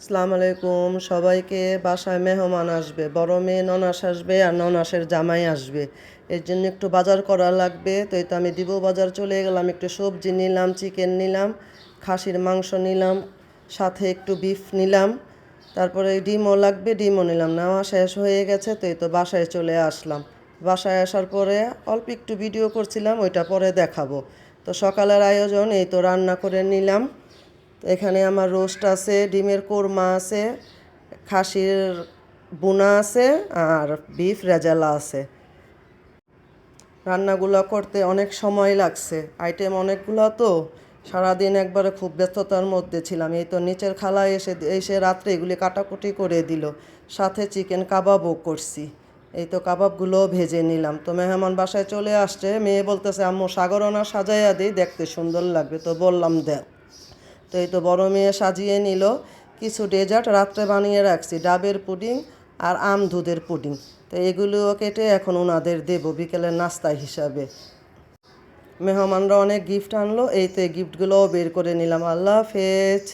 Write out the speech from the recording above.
আসসালামু আলাইকুম সবাইকে। বাসায় মেহমান আসবে, বড় মেয়ে ননাস আসবে আর ননাসের জামাই আসবে। এর জন্য একটু বাজার করা লাগবে। তো এই তো আমি দিব বাজার চলে গেলাম, একটু সবজি নিলাম, চিকেন নিলাম, খাসির মাংস নিলাম, সাথে একটু বিফ নিলাম, তারপরে ডিমও লাগবে, ডিমও নিলাম। নেওয়া শেষ হয়ে গেছে। তো এই তো বাসায় চলে আসলাম। বাসায় আসার পরে অল্প একটু ভিডিও করছিলাম, ওইটা পরে দেখাবো। তো সকালের আয়োজন এই তো রান্না করে নিলাম। এখানে আমার রোস্ট আছে, ডিমের কোরমা আছে, খাসির বুনা আছে, আর বিফ রেজালা আছে। রান্নাগুলো করতে অনেক সময় লাগছে, আইটেম অনেকগুলো তো। সারাদিন একবারে খুব ব্যস্ততার মধ্যে ছিলাম। এই তো নিচের খালায় এসে এসে রাত্রে এগুলি কাটাকুটি করে দিল, সাথে চিকেন কাবাবও করছি। এই তো কাবাবগুলোও ভেজে নিলাম। তো মেহমান বাসায় চলে আসছে, মেয়ে বলতেছে আম্মু সাগরনা সাজাইয়া দিই, দেখতে সুন্দর লাগবে। তো বললাম দেখ। তো এই তো বড় মেয়ে সাজিয়ে নিল। কিছু ডেজার্ট রাত্রে বানিয়ে রাখছি, ডাবের পুডিং আর আম দুধের পুডিং। তো এগুলোও কেটে এখন ওনাদের দেবো বিকেলের নাস্তা হিসাবে। মেহমানরা অনেক গিফট আনলো, এই তো এই গিফটগুলোও বের করে নিলাম। আল্লাহ হাফেজ।